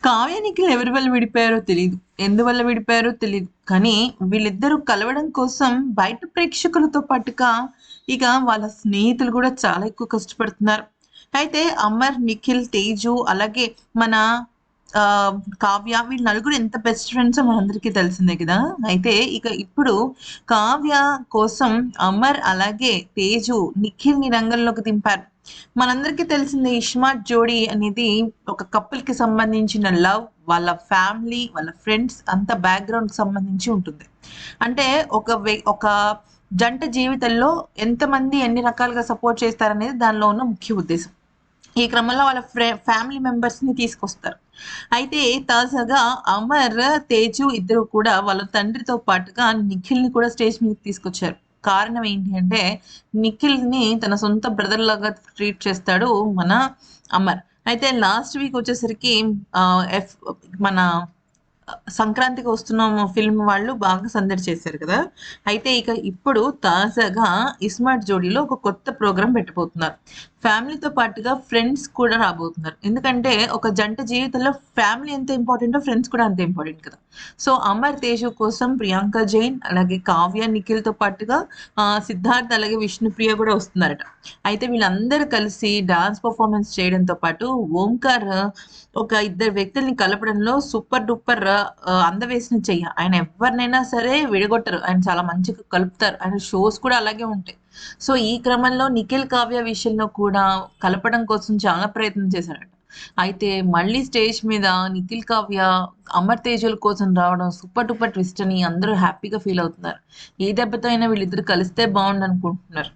కావ్య, నిఖిల్ ఎవరి వల్ల విడిపోయారో తెలీదు. ఎందువల్ల విడిపోయారో తెలీదు. కానీ వీళ్ళిద్దరూ కలవడం కోసం బయట ప్రేక్షకులతో పాటుగా ఇక వాళ్ళ స్నేహితులు కూడా చాలా ఎక్కువ కష్టపడుతున్నారు. అయితే అమర్, నిఖిల్, తేజు అలాగే మన కావ్య వీళ్ళు నలుగురు ఎంత బెస్ట్ ఫ్రెండ్సో మనందరికీ తెలిసిందే కదా! అయితే ఇక ఇప్పుడు కావ్య కోసం అమర్ అలాగే తేజు నిఖిల్‌ని రంగంలోకి దింపారు. మనందరికీ తెలిసిందే ఇస్మార్ట్ జోడీ అనేది ఒక కపుల్‌కి సంబంధించిన లవ్, వాళ్ళ ఫ్యామిలీ, వాళ్ళ ఫ్రెండ్స్ అంతా బ్యాక్‌గ్రౌండ్‌కి సంబంధించి ఉంటుంది. అంటే ఒక జంట జీవితంలో ఎంతమంది ఎన్ని రకాలుగా సపోర్ట్ చేస్తారనేది దానిలో ఉన్న ముఖ్య ఉద్దేశం. ఈ క్రమంలో వాళ్ళ ఫ్యామిలీ మెంబర్స్‌ని తీసుకొస్తారు. అయితే తాజాగా అమర్, తేజు ఇద్దరు కూడా వాళ్ళ తండ్రితో పాటుగా నిఖిల్‌ని కూడా స్టేజ్ మీదకి తీసుకొచ్చారు. కారణం ఏంటి అంటే నిఖిల్‌ని తన సొంత బ్రదర్ లాగా ట్రీట్ చేస్తాడు మన అమర్. అయితే లాస్ట్ వీక్ వచ్చేసరికి ఆహ్, ఎఫ్ మన సంక్రాంతికి వస్తున్నాము ఫిల్మ్ వాళ్ళు బాగా సందడి చేశారు కదా! అయితే ఇక ఇప్పుడు తాజాగా ఇస్మార్ట్ జోడీలో ఒక కొత్త ప్రోగ్రామ్ పెట్టబోతున్నారు. ఫ్యామిలీతో పాటుగా ఫ్రెండ్స్ కూడా రాబోతున్నారు. ఎందుకంటే ఒక జంట జీవితంలో ఫ్యామిలీ ఎంత ఇంపార్టెంటో ఫ్రెండ్స్ కూడా అంతే ఇంపార్టెంట్ కదా! సో, అమర్, తేజు కోసం ప్రియాంక జైన్, అలాగే కావ్య, నిఖిల్‌తో పాటుగా సిద్ధార్థ్ అలాగే విష్ణుప్రియ కూడా వస్తున్నారట. అయితే వీళ్ళందరూ కలిసి డాన్స్ పెర్ఫార్మన్స్ చేయడంతో పాటు ఓంకార్ ఒక ఇద్దరు వ్యక్తుల్ని కలపడంలో సూపర్ డూపర్ అందవేసిన చెయ్య. ఆయన ఎవరినైనా సరే విడగొట్టరు. ఆయన చాలా మంచిగా కలుపుతారు. ఆయన షోస్ కూడా అలాగే ఉంటాయి. సో, ఈ క్రమంలో నిఖిల్, కావ్య విషయంలో కూడా కలపడం కోసం చాలా ప్రయత్నం చేశాడట. అయితే మళ్ళీ స్టేజ్ మీద నిఖిల్, కావ్య, అమర్, తేజుల కోసం రావడం సూపర్ డూపర్ ట్విస్ట్ అని అందరూ హ్యాపీగా ఫీల్ అవుతున్నారు. ఏ దెబ్బతో అయినా వీళ్ళిద్దరూ కలిస్తే బావుండనుకుంటున్నారు.